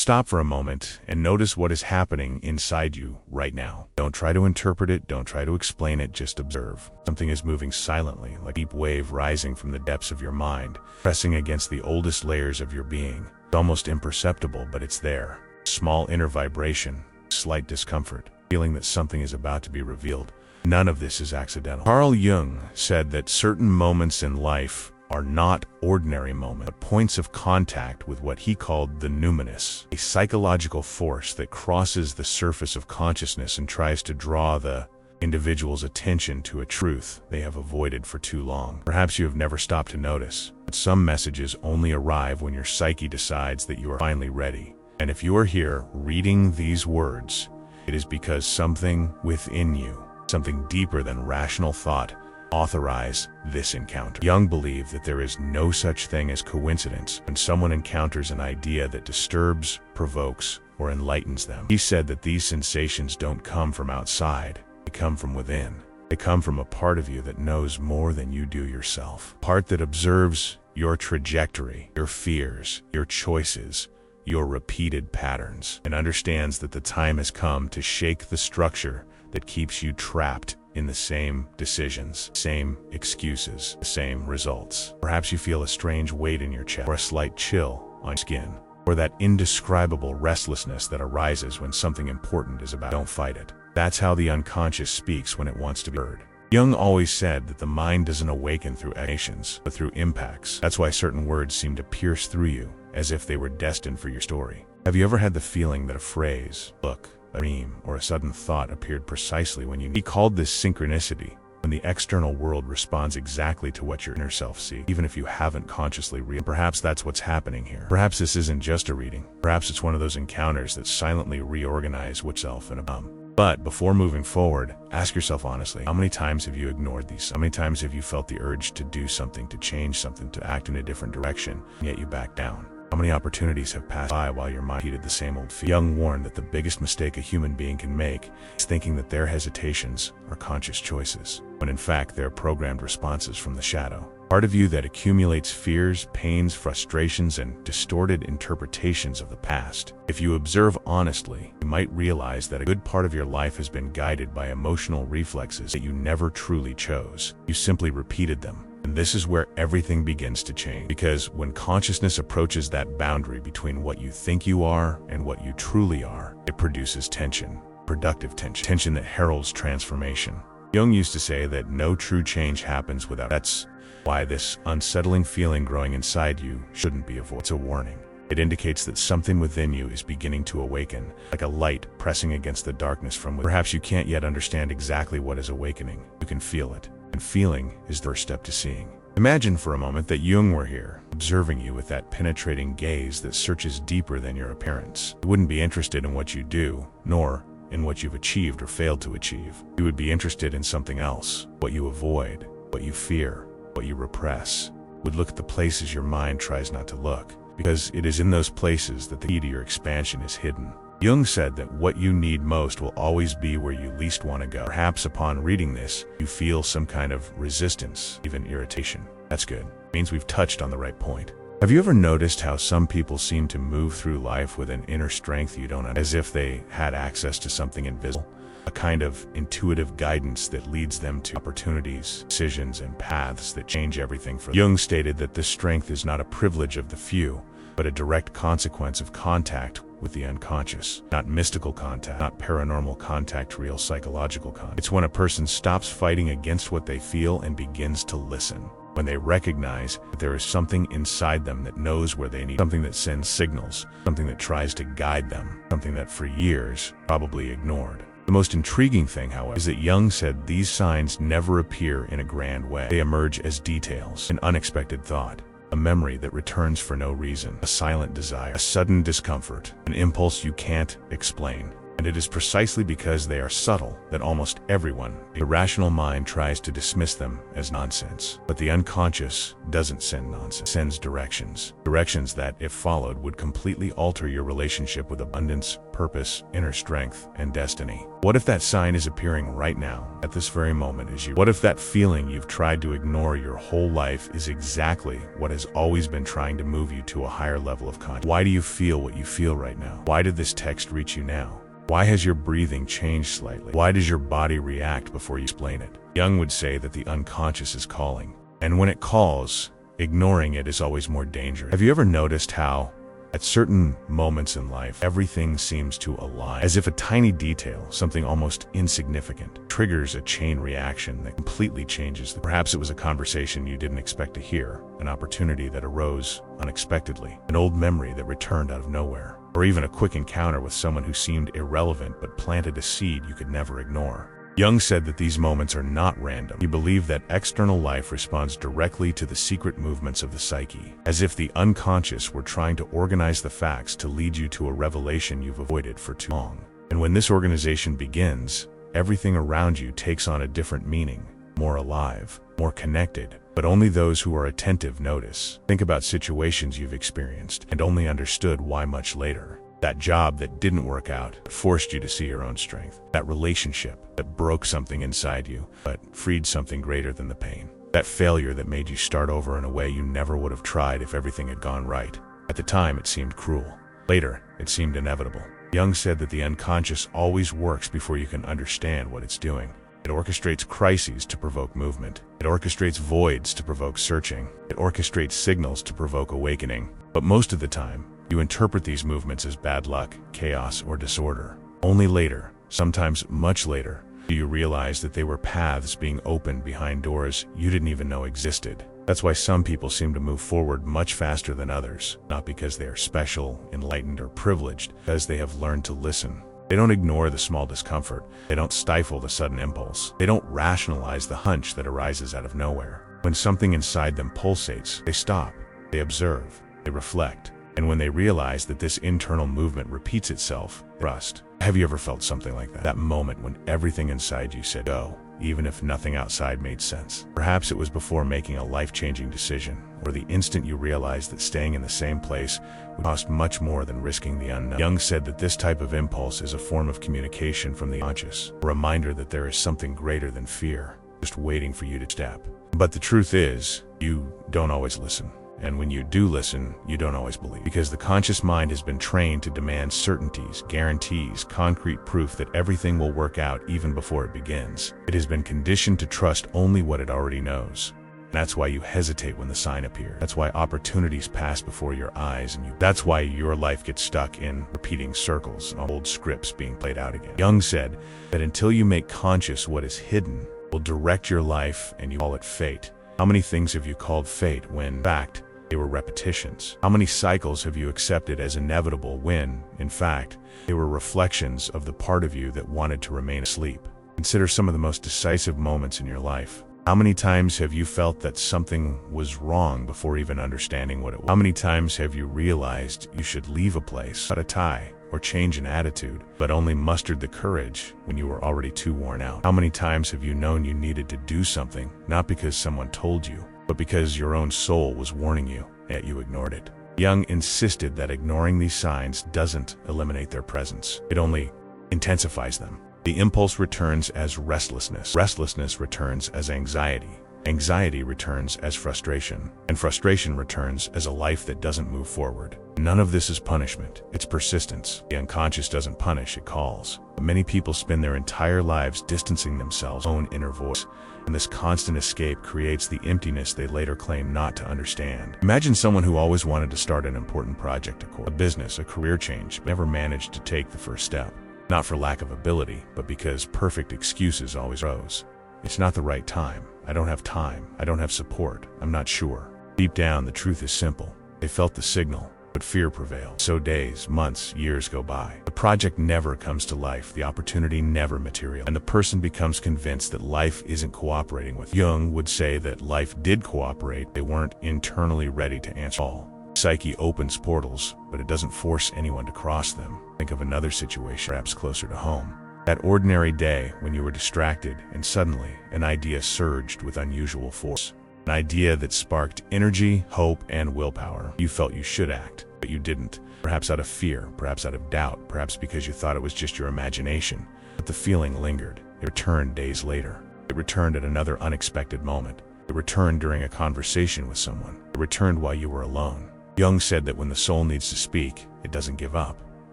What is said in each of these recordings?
Stop for a moment and notice what is happening inside you right now. Don't try to interpret it, don't try to explain it, just observe. Something is moving silently, like a deep wave rising from the depths of your mind, pressing against the oldest layers of your being. It's almost imperceptible, but it's there. Small inner vibration, slight discomfort, feeling that something is about to be revealed. None of this is accidental. Carl Jung said that certain moments in life are not ordinary moments, but points of contact with what he called the numinous, a psychological force that crosses the surface of consciousness and tries to draw the individual's attention to a truth they have avoided for too long. Perhaps you have never stopped to notice, but some messages only arrive when your psyche decides that you are finally ready. And if you are here reading these words, it is because something within you, something deeper than rational thought, authorize this encounter. Jung believed that there is no such thing as coincidence when someone encounters an idea that disturbs, provokes, or enlightens them. He said that these sensations don't come from outside, they come from within. They come from a part of you that knows more than you do yourself. A part that observes your trajectory, your fears, your choices, your repeated patterns, and understands that the time has come to shake the structure that keeps you trapped in the same decisions, same excuses, the same results. Perhaps you feel a strange weight in your chest, or a slight chill on your skin, or that indescribable restlessness that arises when something important is about. Don't fight it. That's how the unconscious speaks when it wants to be heard. Jung always said that the mind doesn't awaken through explanations, but through impacts. That's why certain words seem to pierce through you, as if they were destined for your story. Have you ever had the feeling that a phrase, look, a dream, or a sudden thought appeared precisely when you need? He called this synchronicity, when the external world responds exactly to what your inner self sees, even if you haven't consciously realized. Perhaps that's what's happening here. Perhaps this isn't just a reading. Perhaps it's one of those encounters that silently reorganize oneself and a But before moving forward, ask yourself honestly, how many times have you ignored these? How many times have you felt the urge to do something, to change something, to act in a different direction, and yet you back down? How many opportunities have passed by while your mind repeated the same old fear? Jung warned that the biggest mistake a human being can make is thinking that their hesitations are conscious choices, when in fact they're programmed responses from the shadow. Part of you that accumulates fears, pains, frustrations, and distorted interpretations of the past. If you observe honestly, you might realize that a good part of your life has been guided by emotional reflexes that you never truly chose. You simply repeated them. And this is where everything begins to change. Because when consciousness approaches that boundary between what you think you are and what you truly are, it produces tension, productive tension, tension that heralds transformation. Jung used to say that no true change happens without. That's why this unsettling feeling growing inside you shouldn't be avoided. It's a warning. It indicates that something within you is beginning to awaken, like a light pressing against the darkness from within. Perhaps you can't yet understand exactly what is awakening. You can feel it. And feeling is the first step to seeing. Imagine for a moment that Jung were here, observing you with that penetrating gaze that searches deeper than your appearance. He wouldn't be interested in what you do, nor in what you've achieved or failed to achieve. He would be interested in something else, what you avoid, what you fear, what you repress. Would look at the places your mind tries not to look, because it is in those places that the key to your expansion is hidden. Jung said that what you need most will always be where you least want to go. Perhaps upon reading this, you feel some kind of resistance, even irritation. That's good. It means we've touched on the right point. Have you ever noticed how some people seem to move through life with an inner strength you don't understand, as if they had access to something invisible? A kind of intuitive guidance that leads them to opportunities, decisions, and paths that change everything for them. Jung stated that this strength is not a privilege of the few, but a direct consequence of contact with the unconscious. Not mystical contact, not paranormal contact, real psychological contact. It's when a person stops fighting against what they feel and begins to listen. When they recognize that there is something inside them that knows where they need, something that sends signals, something that tries to guide them, something that for years probably ignored. The most intriguing thing, however, is that Jung said these signs never appear in a grand way. They emerge as details, an unexpected thought, a memory that returns for no reason, a silent desire, a sudden discomfort, an impulse you can't explain. And it is precisely because they are subtle that almost everyone, the rational mind, tries to dismiss them as nonsense. But the unconscious doesn't send nonsense, it sends directions. Directions that, if followed, would completely alter your relationship with abundance, purpose, inner strength, and destiny. What if that sign is appearing right now, at this very moment as you? What if that feeling you've tried to ignore your whole life is exactly what has always been trying to move you to a higher level of consciousness? Why do you feel what you feel right now? Why did this text reach you now? Why has your breathing changed slightly? Why does your body react before you explain it? Jung would say that the unconscious is calling. And when it calls, ignoring it is always more dangerous. Have you ever noticed how, at certain moments in life, everything seems to align? As if a tiny detail, something almost insignificant, triggers a chain reaction that completely changes Perhaps it was a conversation you didn't expect to hear, an opportunity that arose unexpectedly, an old memory that returned out of nowhere, or even a quick encounter with someone who seemed irrelevant but planted a seed you could never ignore. Jung said that these moments are not random. He believed that external life responds directly to the secret movements of the psyche, as if the unconscious were trying to organize the facts to lead you to a revelation you've avoided for too long. And when this organization begins, everything around you takes on a different meaning, more alive, more connected. But only those who are attentive notice. Think about situations you've experienced and only understood why much later. That job that didn't work out, that forced you to see your own strength. That relationship that broke something inside you, but freed something greater than the pain. That failure that made you start over in a way you never would have tried if everything had gone right. At the time, it seemed cruel. Later, it seemed inevitable. Jung said that the unconscious always works before you can understand what it's doing. It orchestrates crises to provoke movement. It orchestrates voids to provoke searching. It orchestrates signals to provoke awakening. But most of the time, you interpret these movements as bad luck, chaos, or disorder. Only later, sometimes much later, do you realize that they were paths being opened behind doors you didn't even know existed. That's why some people seem to move forward much faster than others, not because they are special, enlightened, or privileged, because they have learned to listen. They don't ignore the small discomfort. They don't stifle the sudden impulse. They don't rationalize the hunch that arises out of nowhere. When something inside them pulsates, they stop, they observe, they reflect. And when they realize that this internal movement repeats itself, trust. Have you ever felt something like that? That moment when everything inside you said go, even if nothing outside made sense. Perhaps it was before making a life-changing decision, or the instant you realized that staying in the same place would cost much more than risking the unknown. Jung said that this type of impulse is a form of communication from the conscious, a reminder that there is something greater than fear, just waiting for you to step. But the truth is, you don't always listen. And when you do listen, you don't always believe. Because the conscious mind has been trained to demand certainties, guarantees, concrete proof that everything will work out even before it begins. It has been conditioned to trust only what it already knows. That's why you hesitate when the sign appears. That's why opportunities pass before your eyes, and that's why your life gets stuck in repeating circles, old scripts being played out again. Jung said that until you make conscious what is hidden, will direct your life, and you call it fate. How many things have you called fate when, in fact, they were repetitions? How many cycles have you accepted as inevitable when, in fact, they were reflections of the part of you that wanted to remain asleep? Consider some of the most decisive moments in your life. How many times have you felt that something was wrong before even understanding what it was? How many times have you realized you should leave a place, cut a tie, or change an attitude, but only mustered the courage when you were already too worn out? How many times have you known you needed to do something, not because someone told you, but because your own soul was warning you, yet you ignored it? Jung insisted that ignoring these signs doesn't eliminate their presence. It only intensifies them. The impulse returns as restlessness. Restlessness returns as anxiety. Anxiety returns as frustration. And frustration returns as a life that doesn't move forward. None of this is punishment. It's persistence. The unconscious doesn't punish, it calls. But many people spend their entire lives distancing themselves from their own inner voice. And this constant escape creates the emptiness they later claim not to understand. Imagine someone who always wanted to start an important project, a business, a career change, but never managed to take the first step. Not for lack of ability, but because perfect excuses always arose. It's not the right time. I don't have time. I don't have support. I'm not sure. Deep down, the truth is simple. They felt the signal, but fear prevailed. So days, months, years go by. The project never comes to life. The opportunity never materializes. And the person becomes convinced that life isn't cooperating with them. Jung would say that life did cooperate. They weren't internally ready to answer all. Psyche opens portals, but it doesn't force anyone to cross them. Think of another situation, perhaps closer to home. That ordinary day when you were distracted and suddenly an idea surged with unusual force. An idea that sparked energy, hope, and willpower. You felt you should act, but you didn't. Perhaps out of fear, perhaps out of doubt, perhaps because you thought it was just your imagination. But the feeling lingered. It returned days later. It returned at another unexpected moment. It returned during a conversation with someone. It returned while you were alone. Jung said that when the soul needs to speak, it doesn't give up. It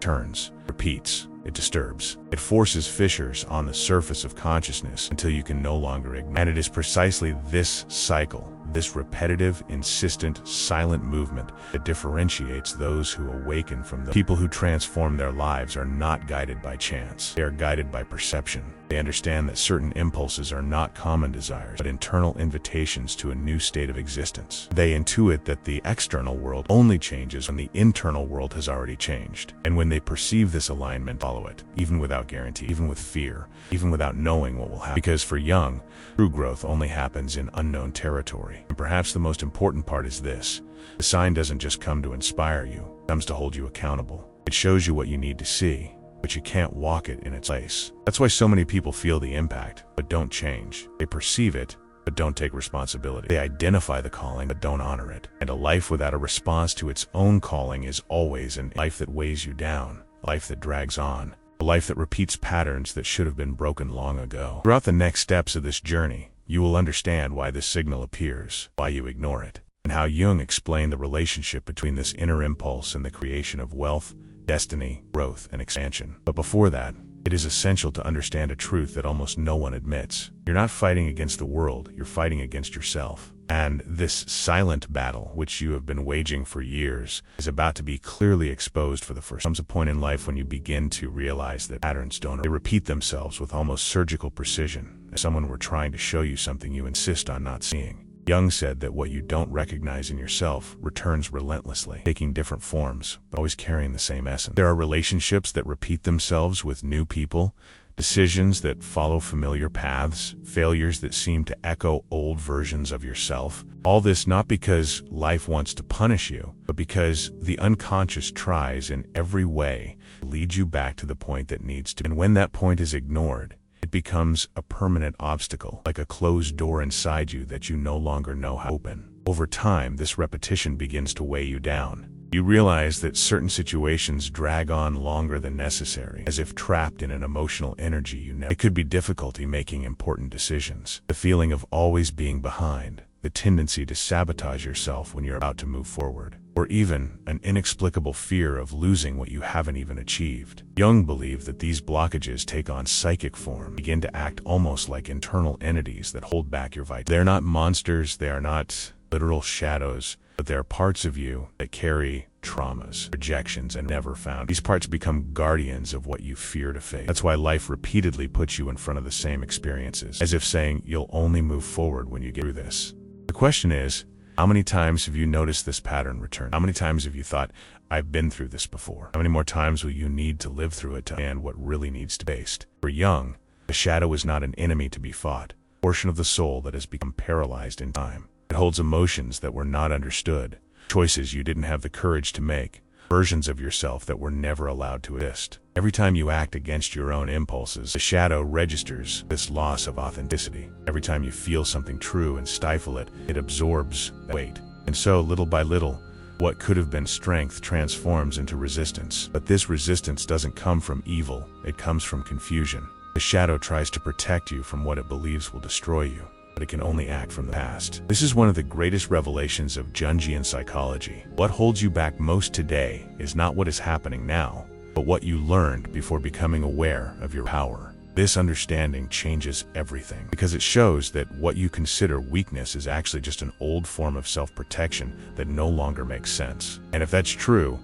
turns, repeats, it disturbs. It forces fissures on the surface of consciousness until you can no longer ignore. And it is precisely this cycle, this repetitive, insistent, silent movement that differentiates those who awaken from the people who transform their lives are not guided by chance. They are guided by perception. They understand that certain impulses are not common desires, but internal invitations to a new state of existence. They intuit that the external world only changes when the internal world has already changed. And when they perceive this alignment, follow it, even without guarantee, even with fear, even without knowing what will happen. Because for Jung, true growth only happens in unknown territory. And perhaps the most important part is this. The sign doesn't just come to inspire you, it comes to hold you accountable. It shows you what you need to see, but you can't walk it in its place. That's why so many people feel the impact, but don't change. They perceive it, but don't take responsibility. They identify the calling, but don't honor it. And a life without a response to its own calling is always a life that weighs you down, a life that drags on, a life that repeats patterns that should have been broken long ago. Throughout the next steps of this journey, you will understand why this signal appears, why you ignore it, and how Jung explained the relationship between this inner impulse and the creation of wealth, destiny, growth, and expansion. But before that, it is essential to understand a truth that almost no one admits. You're not fighting against the world, you're fighting against yourself. And this silent battle, which you have been waging for years, is about to be clearly exposed for the first time. There comes a point in life when you begin to realize that patterns don't. They repeat themselves with almost surgical precision, as someone were trying to show you something you insist on not seeing. Jung said that what you don't recognize in yourself returns relentlessly, taking different forms, but always carrying the same essence. There are relationships that repeat themselves with new people, decisions that follow familiar paths, failures that seem to echo old versions of yourself. All this not because life wants to punish you, but because the unconscious tries in every way to lead you back to the point that needs to. And when that point is ignored, it becomes a permanent obstacle, like a closed door inside you that you no longer know how to open. Over time, this repetition begins to weigh you down. You realize that certain situations drag on longer than necessary, as if trapped in an emotional energy you never. It could be difficulty making important decisions, the feeling of always being behind, the tendency to sabotage yourself when you're about to move forward, or even an inexplicable fear of losing what you haven't even achieved. Jung believed that these blockages take on psychic form, begin to act almost like internal entities that hold back your vitality. They're not monsters, they are not literal shadows, but they are parts of you that carry traumas, rejections, and never found. These parts become guardians of what you fear to face. That's why life repeatedly puts you in front of the same experiences, as if saying you'll only move forward when you get through this. The question is, how many times have you noticed this pattern return? How many times have you thought, I've been through this before? How many more times will you need to live through it to understand what really needs to be faced? For Jung, the shadow is not an enemy to be fought, a portion of the soul that has become paralyzed in time. It holds emotions that were not understood, choices you didn't have the courage to make, versions of yourself that were never allowed to exist. Every time you act against your own impulses, the shadow registers this loss of authenticity. Every time you feel something true and stifle it, it absorbs that weight. And so, little by little, what could have been strength transforms into resistance. But this resistance doesn't come from evil, it comes from confusion. The shadow tries to protect you from what it believes will destroy you, but it can only act from the past. This is one of the greatest revelations of Jungian psychology. What holds you back most today is not what is happening now, but what you learned before becoming aware of your power. This understanding changes everything, because it shows that what you consider weakness is actually just an old form of self-protection that no longer makes sense. And if that's true,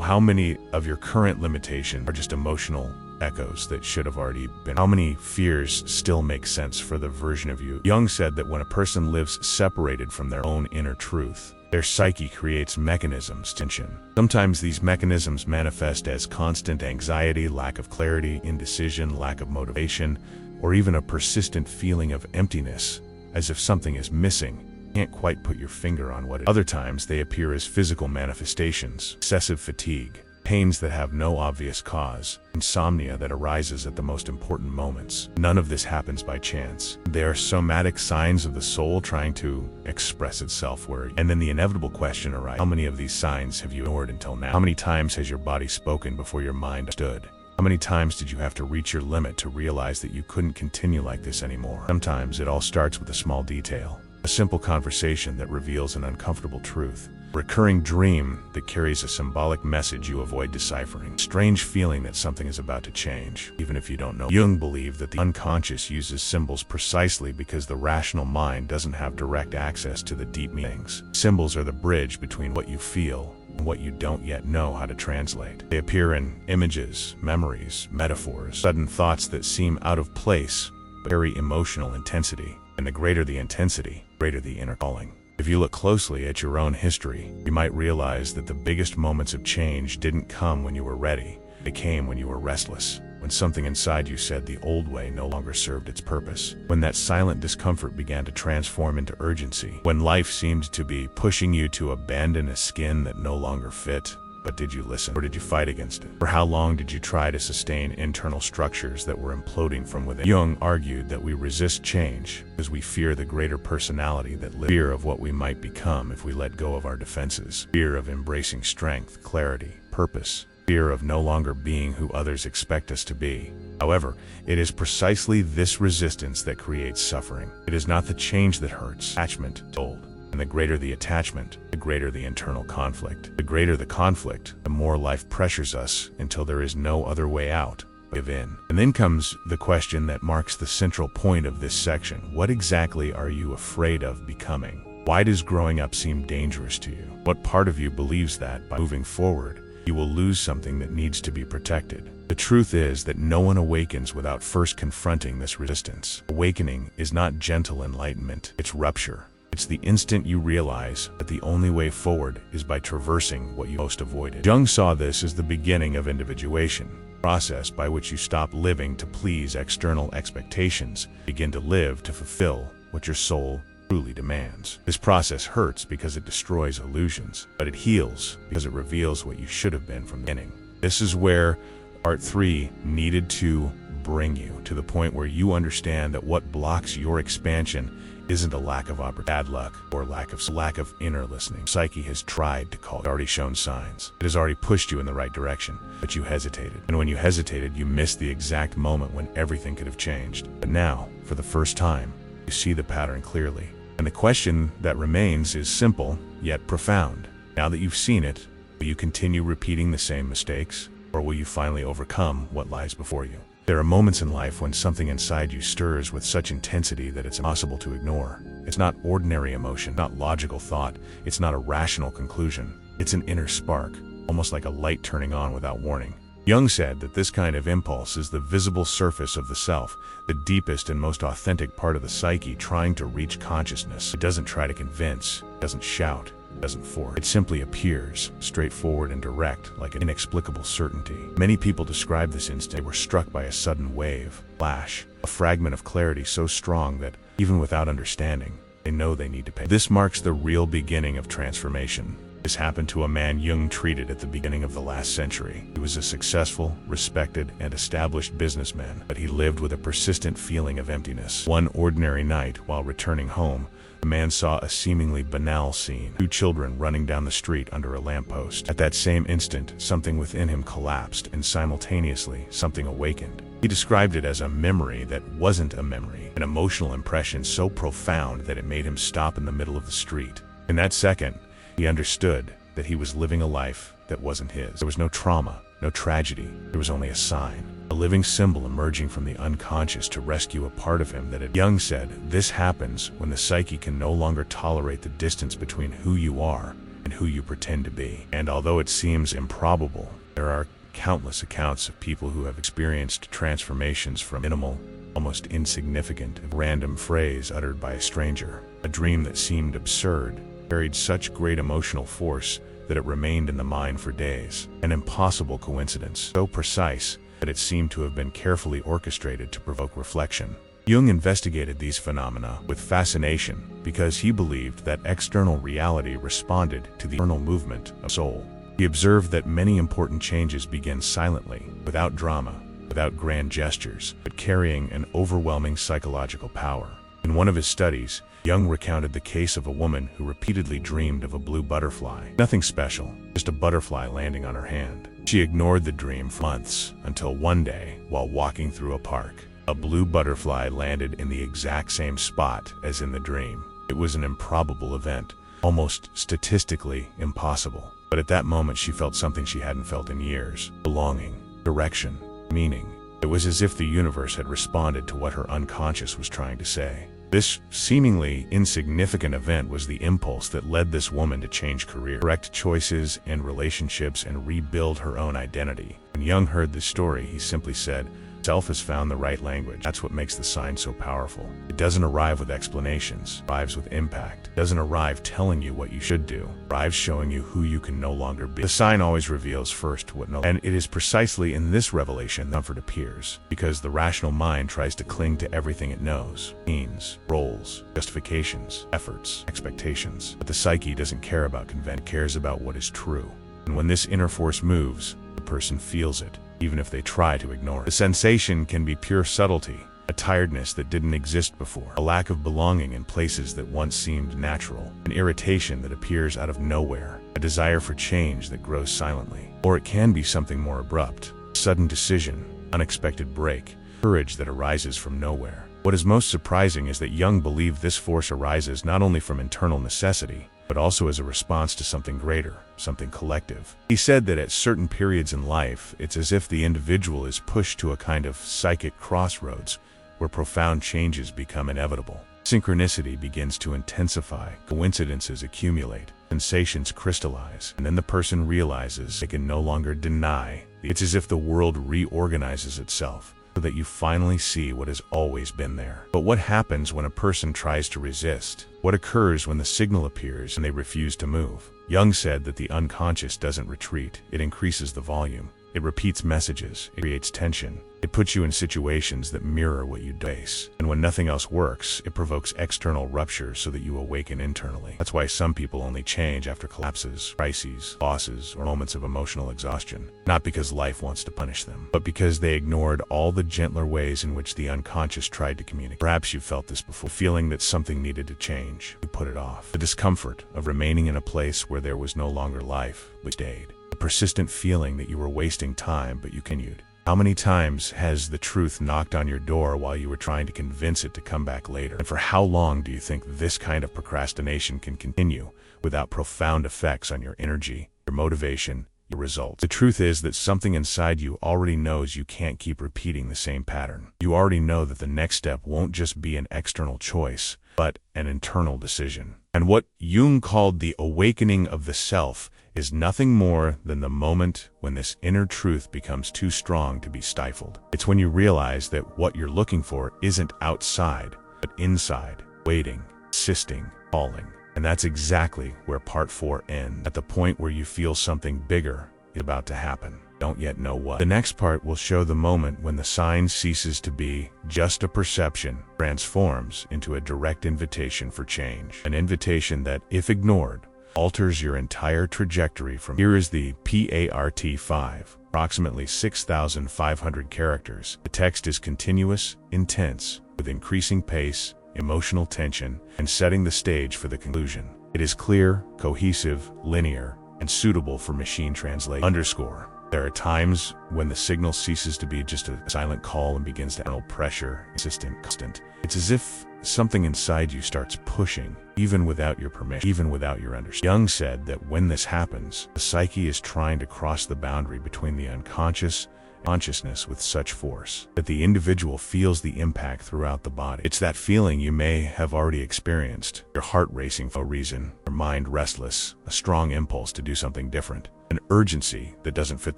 how many of your current limitations are just emotional echoes that should have already been? How many fears still make sense for the version of you? Jung said that when a person lives separated from their own inner truth, their psyche creates mechanisms of tension. Sometimes these mechanisms manifest as constant anxiety, lack of clarity, indecision, lack of motivation, or even a persistent feeling of emptiness, as if something is missing, Can't quite put your finger on what it is. Other times they appear as physical manifestations, excessive fatigue, pains that have no obvious cause, insomnia that arises at the most important moments. None of this happens by chance. They are somatic signs of the soul trying to express itself and then the inevitable question arises: how many of these signs have you ignored until now? How many times has your body spoken before your mind understood? How many times did you have to reach your limit to realize that you couldn't continue like this anymore? Sometimes it all starts with a small detail, a simple conversation that reveals an uncomfortable truth, a recurring dream that carries a symbolic message you avoid deciphering, a strange feeling that something is about to change, even if you don't know. Jung believed that the unconscious uses symbols precisely because the rational mind doesn't have direct access to the deep meanings. Symbols are the bridge between what you feel and what you don't yet know how to translate. They appear in images, memories, metaphors, sudden thoughts that seem out of place but carry emotional intensity. And the greater the intensity, greater the inner calling. If you look closely at your own history, you might realize that the biggest moments of change didn't come when you were ready. They came when you were restless, when something inside you said the old way no longer served its purpose, when that silent discomfort began to transform into urgency, when life seemed to be pushing you to abandon a skin that no longer fit. But did you listen, or did you fight against it? For how long did you try to sustain internal structures that were imploding from within? Jung argued that we resist change because we fear the greater personality that lives, fear of what we might become if we let go of our defenses, fear of embracing strength, clarity, purpose, fear of no longer being who others expect us to be. However, it is precisely this resistance that creates suffering. It is not the change that hurts. Attachment is old. And the greater the attachment, the greater the internal conflict. The greater the conflict, the more life pressures us until there is no other way out but give in. And then comes the question that marks the central point of this section. What exactly are you afraid of becoming? Why does growing up seem dangerous to you? What part of you believes that by moving forward, you will lose something that needs to be protected? The truth is that no one awakens without first confronting this resistance. Awakening is not gentle enlightenment, it's rupture. It's the instant you realize that the only way forward is by traversing what you most avoided. Jung saw this as the beginning of individuation, a process by which you stop living to please external expectations, begin to live to fulfill what your soul truly demands. This process hurts because it destroys illusions, but it heals because it reveals what you should have been from the beginning. This is where Part 3 needed to bring you to the point where you understand that what blocks your expansion isn't a lack of bad luck or lack of inner listening. Psyche has tried to call you, already shown signs. It has already pushed you in the right direction, but you hesitated. And when you hesitated, you missed the exact moment when everything could have changed. But now, for the first time, you see the pattern clearly. And the question that remains is simple, yet profound. Now that you've seen it, will you continue repeating the same mistakes, or will you finally overcome what lies before you? There are moments in life when something inside you stirs with such intensity that it's impossible to ignore. It's not ordinary emotion, not logical thought, it's not a rational conclusion. It's an inner spark, almost like a light turning on without warning. Jung said that this kind of impulse is the visible surface of the self, the deepest and most authentic part of the psyche trying to reach consciousness. It doesn't try to convince, it doesn't shout, it doesn't force. It simply appears, straightforward and direct, like an inexplicable certainty. Many people describe this instant. They were struck by a sudden wave, flash, a fragment of clarity so strong that, even without understanding, they know they need to pay. This marks the real beginning of transformation. This happened to a man Jung treated at the beginning of the last century. He was a successful, respected, and established businessman, but he lived with a persistent feeling of emptiness. One ordinary night, while returning home, the man saw a seemingly banal scene. Two children running down the street under a lamppost. At that same instant, something within him collapsed, and simultaneously, something awakened. He described it as a memory that wasn't a memory, an emotional impression so profound that it made him stop in the middle of the street. In that second, he understood that he was living a life that wasn't his. There was no trauma, no tragedy. There was only a sign, a living symbol emerging from the unconscious to rescue a part of him that had. Jung said, this happens when the psyche can no longer tolerate the distance between who you are and who you pretend to be. And although it seems improbable, there are countless accounts of people who have experienced transformations from minimal, almost insignificant, random phrase uttered by a stranger. A dream that seemed absurd carried such great emotional force that it remained in the mind for days. An impossible coincidence, so precise that it seemed to have been carefully orchestrated to provoke reflection. Jung investigated these phenomena with fascination because he believed that external reality responded to the internal movement of soul. He observed that many important changes begin silently, without drama, without grand gestures, but carrying an overwhelming psychological power. In one of his studies, Jung recounted the case of a woman who repeatedly dreamed of a blue butterfly. Nothing special, just a butterfly landing on her hand. She ignored the dream for months, until one day, while walking through a park, a blue butterfly landed in the exact same spot as in the dream. It was an improbable event, almost statistically impossible. But at that moment she felt something she hadn't felt in years. Belonging, direction, meaning. It was as if the universe had responded to what her unconscious was trying to say. This seemingly insignificant event was the impulse that led this woman to change career, correct choices and relationships, and rebuild her own identity. When Jung heard this story, he simply said, "Self has found the right language." That's what makes the sign so powerful. It doesn't arrive with explanations, it arrives with impact. It doesn't arrive telling you what you should do, it arrives showing you who you can no longer be. The sign always reveals first what no, and it is precisely in this revelation that comfort appears, because the rational mind tries to cling to everything it knows, means, roles, justifications, efforts, expectations. But the psyche doesn't care about convention, it cares about what is true. And when this inner force moves, the person feels it, even if they try to ignore it. The sensation can be pure subtlety, a tiredness that didn't exist before, a lack of belonging in places that once seemed natural, an irritation that appears out of nowhere, a desire for change that grows silently. Or it can be something more abrupt, sudden decision, unexpected break, courage that arises from nowhere. What is most surprising is that Jung believed this force arises not only from internal necessity, but also as a response to something greater, something collective. He said that at certain periods in life, it's as if the individual is pushed to a kind of psychic crossroads where profound changes become inevitable. Synchronicity begins to intensify, coincidences accumulate, sensations crystallize, and then the person realizes they can no longer deny. It's as if the world reorganizes itself, so that you finally see what has always been there. But what happens when a person tries to resist? What occurs when the signal appears and they refuse to move? Jung said that the unconscious doesn't retreat, it increases the volume. It repeats messages, it creates tension. It puts you in situations that mirror what you face. And when nothing else works, it provokes external ruptures so that you awaken internally. That's why some people only change after collapses, crises, losses, or moments of emotional exhaustion. Not because life wants to punish them, but because they ignored all the gentler ways in which the unconscious tried to communicate. Perhaps you felt this before, feeling that something needed to change. You put it off. The discomfort of remaining in a place where there was no longer life, but stayed. The persistent feeling that you were wasting time, but you continued. How many times has the truth knocked on your door while you were trying to convince it to come back later? And for how long do you think this kind of procrastination can continue without profound effects on your energy, your motivation, your results? The truth is that something inside you already knows you can't keep repeating the same pattern. You already know that the next step won't just be an external choice, but an internal decision. And what Jung called the awakening of the self is nothing more than the moment when this inner truth becomes too strong to be stifled. It's when you realize that what you're looking for isn't outside, but inside, waiting, insisting, calling. And that's exactly where part 4 ends, at the point where you feel something bigger is about to happen. Don't yet know what. The next part will show the moment when the sign ceases to be just a perception, transforms into a direct invitation for change. An invitation that, if ignored, alters your entire trajectory from. Here is the Part 5, approximately 6,500 characters. The text is continuous, intense, with increasing pace, emotional tension, and setting the stage for the conclusion. It is clear, cohesive, linear, and suitable for machine translation. Underscore. There are times when the signal ceases to be just a silent call and begins to feel pressure, insistent, constant. It's as if something inside you starts pushing, even without your permission, even without your understanding. Jung said that when this happens, the psyche is trying to cross the boundary between the unconscious and consciousness with such force that the individual feels the impact throughout the body. It's that feeling you may have already experienced, your heart racing for no reason, your mind restless, a strong impulse to do something different, an urgency that doesn't fit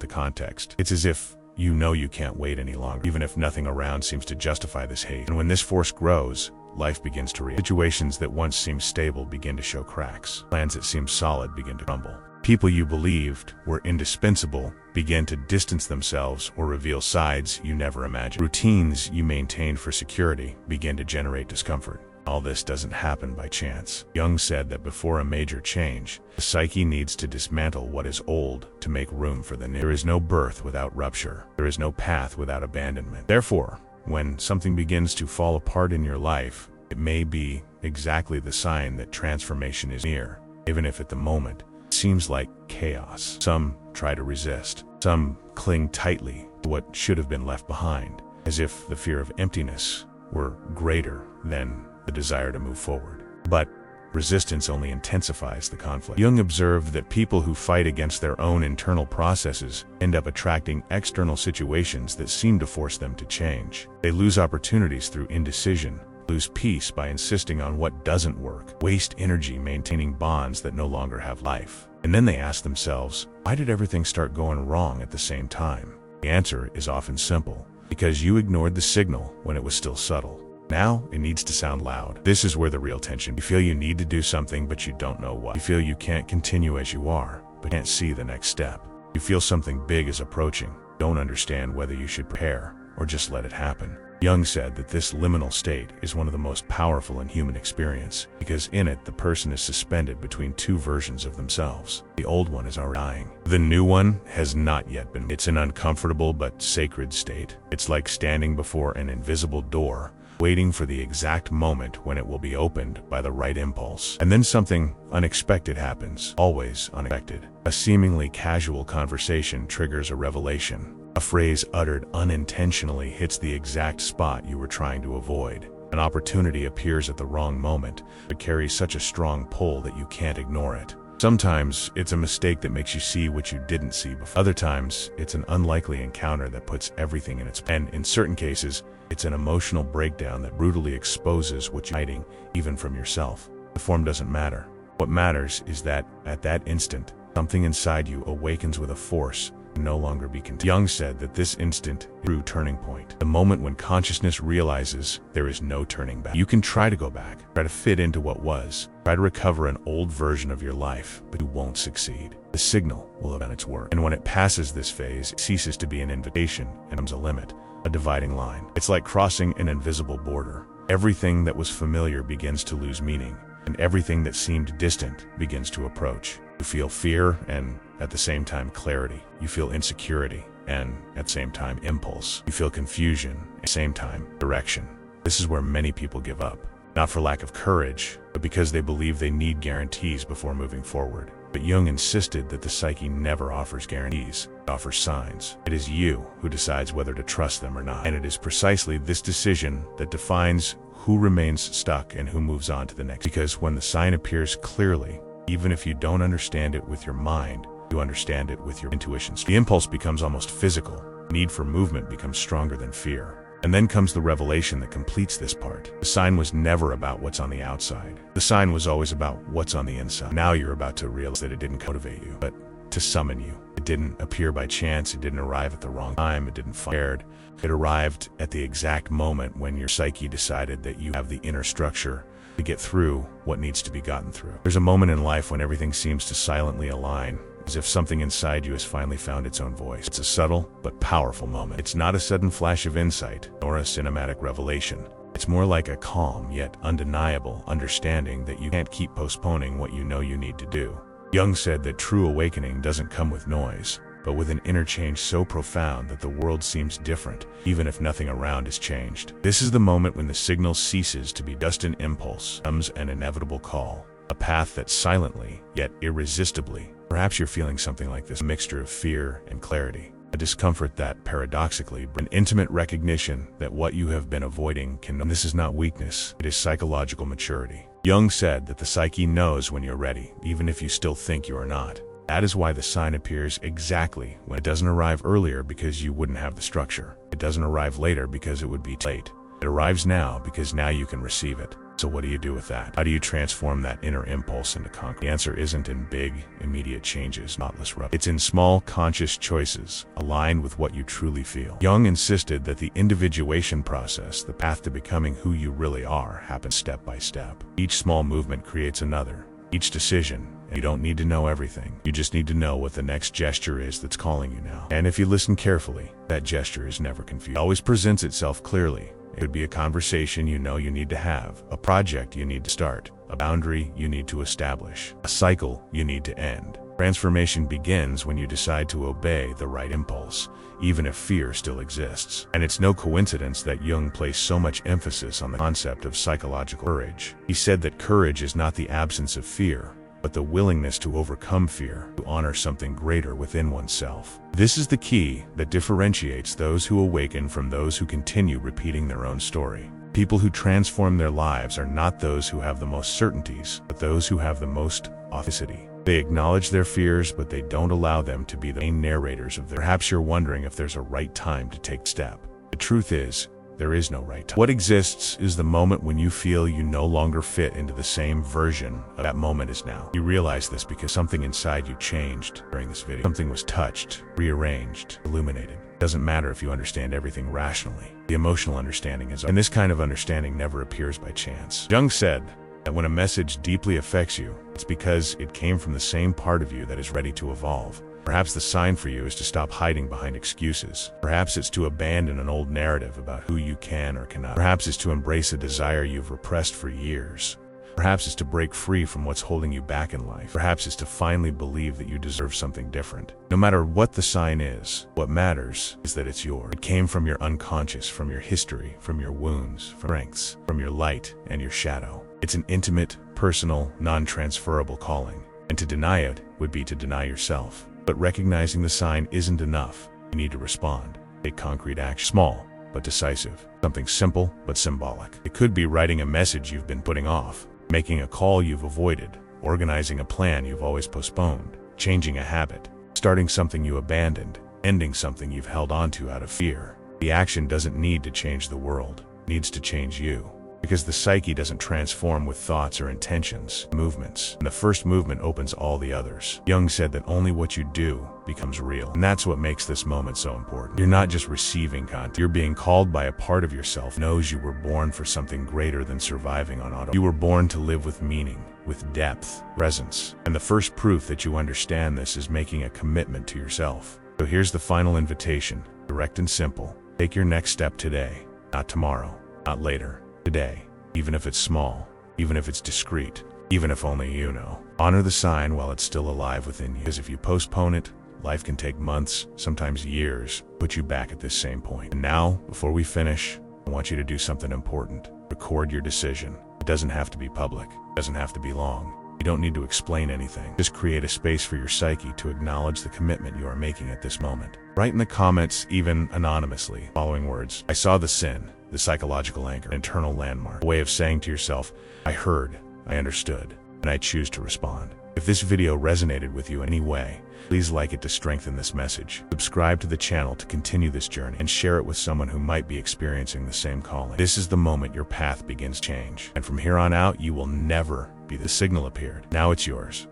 the context. It's as if you know you can't wait any longer, even if nothing around seems to justify this hate. And when this force grows, life begins to react. Situations that once seemed stable begin to show cracks. Plans that seemed solid begin to crumble. People you believed were indispensable began to distance themselves or reveal sides you never imagined. Routines you maintained for security began to generate discomfort. All this doesn't happen by chance. Jung said that before a major change, the psyche needs to dismantle what is old to make room for the new. There is no birth without rupture. There is no path without abandonment. Therefore, when something begins to fall apart in your life, it may be exactly the sign that transformation is near, even if at the moment it seems like chaos. Some try to resist. Some cling tightly to what should have been left behind, as if the fear of emptiness were greater than the desire to move forward. But resistance only intensifies the conflict. Jung observed that people who fight against their own internal processes end up attracting external situations that seem to force them to change. They lose opportunities through indecision, lose peace by insisting on what doesn't work, waste energy maintaining bonds that no longer have life. And then they ask themselves, why did everything start going wrong at the same time? The answer is often simple: because you ignored the signal when it was still subtle. Now, it needs to sound loud. This is where the real tension. You feel you need to do something, but you don't know what. You feel you can't continue as you are, but can't see the next step. You feel something big is approaching, don't understand whether you should prepare or just let it happen. Jung said that this liminal state is one of the most powerful in human experience, because in it the person is suspended between two versions of themselves. The old one is already dying. The new one has not yet been. It's an uncomfortable but sacred state. It's like standing before an invisible door, waiting for the exact moment when it will be opened by the right impulse. And then something unexpected happens, always unexpected. A seemingly casual conversation triggers a revelation. A phrase uttered unintentionally hits the exact spot you were trying to avoid. An opportunity appears at the wrong moment, but carries such a strong pull that you can't ignore it. Sometimes it's a mistake that makes you see what you didn't see before. Other times, it's an unlikely encounter that puts everything in its place. And in certain cases, it's an emotional breakdown that brutally exposes what you're hiding, even from yourself. The form doesn't matter. What matters is that, at that instant, something inside you awakens with a force and no longer be contained. Jung said that this instant is a true turning point. The moment when consciousness realizes there is no turning back. You can try to go back, try to fit into what was, try to recover an old version of your life, but you won't succeed. The signal will have done its work. And when it passes this phase, it ceases to be an invitation and becomes a limit, a dividing line. It's like crossing an invisible border. Everything that was familiar begins to lose meaning, and everything that seemed distant begins to approach. You feel fear and, at the same time, clarity. You feel insecurity and, at the same time, impulse. You feel confusion and, at the same time, direction. This is where many people give up, not for lack of courage, but because they believe they need guarantees before moving forward. But Jung insisted that the psyche never offers guarantees, it offers signs. It is you who decides whether to trust them or not. And it is precisely this decision that defines who remains stuck and who moves on to the next. Because when the sign appears clearly, even if you don't understand it with your mind, you understand it with your intuition. The impulse becomes almost physical. The need for movement becomes stronger than fear. And then comes the revelation that completes this part. The sign was never about what's on the outside. The sign was always about what's on the inside. Now you're about to realize that it didn't motivate you, but to summon you. It didn't appear by chance. It didn't arrive at the wrong time. It didn't fire. It arrived at the exact moment when your psyche decided that you have the inner structure to get through what needs to be gotten through. There's a moment in life when everything seems to silently align, as if something inside you has finally found its own voice. It's a subtle but powerful moment. It's not a sudden flash of insight, nor a cinematic revelation. It's more like a calm yet undeniable understanding that you can't keep postponing what you know you need to do. Jung said that true awakening doesn't come with noise, but with an inner change so profound that the world seems different, even if nothing around has changed. This is the moment when the signal ceases to be just an impulse, becomes an inevitable call, a path that silently, yet irresistibly. Perhaps you're feeling something like this, a mixture of fear and clarity, a discomfort that, paradoxically, brings an intimate recognition that what you have been avoiding can. And this is not weakness, it is psychological maturity. Jung said that the psyche knows when you're ready, even if you still think you are not. That is why the sign appears exactly when it doesn't arrive earlier because you wouldn't have the structure. It doesn't arrive later because it would be too late. It arrives now because now you can receive it. So what do you do with that? How do you transform that inner impulse into concrete? The answer isn't in big, immediate changes, not less rough. It's in small, conscious choices, aligned with what you truly feel. Jung insisted that the individuation process, the path to becoming who you really are, happens step by step. Each small movement creates another. Each decision, And you don't need to know everything. You just need to know what the next gesture is that's calling you now. And if you listen carefully, that gesture is never confused. It always presents itself clearly. It could be a conversation you know you need to have, a project you need to start, a boundary you need to establish, a cycle you need to end. Transformation begins when you decide to obey the right impulse, even if fear still exists. And it's no coincidence that Jung placed so much emphasis on the concept of psychological courage. He said that courage is not the absence of fear, but the willingness to overcome fear, to honor something greater within oneself. This is the key that differentiates those who awaken from those who continue repeating their own story. People who transform their lives are not those who have the most certainties, but those who have the most authenticity. They acknowledge their fears, but they don't allow them to be the main narrators of their. Perhaps you're wondering if there's a right time to take a step. The truth is, there is no right time. What exists is the moment when you feel you no longer fit into the same version of that moment is now. You realize this because something inside you changed during this video. Something was touched, rearranged, illuminated. It doesn't matter if you understand everything rationally. The emotional understanding is, and this kind of understanding never appears by chance. Jung said that when a message deeply affects you, it's because it came from the same part of you that is ready to evolve. Perhaps the sign for you is to stop hiding behind excuses. Perhaps it's to abandon an old narrative about who you can or cannot. Perhaps it's to embrace a desire you've repressed for years. Perhaps it's to break free from what's holding you back in life. Perhaps it's to finally believe that you deserve something different. No matter what the sign is, what matters is that it's yours. It came from your unconscious, from your history, from your wounds, from strengths, from your light and your shadow. It's an intimate, personal, non-transferable calling. And to deny it would be to deny yourself. But recognizing the sign isn't enough. You need to respond. Take concrete action. Small, but decisive. Something simple, but symbolic. It could be writing a message you've been putting off, making a call you've avoided, organizing a plan you've always postponed, changing a habit, starting something you abandoned, ending something you've held onto out of fear. The action doesn't need to change the world. It needs to change you. Because the psyche doesn't transform with thoughts or intentions, movements. And the first movement opens all the others. Jung said that only what you do becomes real. And that's what makes this moment so important. You're not just receiving content. You're being called by a part of yourself that knows you were born for something greater than surviving on auto. You were born to live with meaning, with depth, presence. And the first proof that you understand this is making a commitment to yourself. So here's the final invitation, direct and simple. Take your next step today, not tomorrow, not later. Today, even if it's small, even if it's discreet, even if only you know. Honor the sign while it's still alive within you. Because if you postpone it, life can take months, sometimes years, put you back at this same point. And now, before we finish, I want you to do something important. Record your decision. It doesn't have to be public. It doesn't have to be long. You don't need to explain anything. Just create a space for your psyche to acknowledge the commitment you are making at this moment. Write in the comments, even anonymously, following words. I saw the sin, the psychological anchor, an internal landmark, a way of saying to yourself, I heard, I understood, and I choose to respond. If this video resonated with you in any way, please like it to strengthen this message. Subscribe to the channel to continue this journey and share it with someone who might be experiencing the same calling. This is the moment your path begins to change. And from here on out, you will never be. The signal appeared. Now it's yours.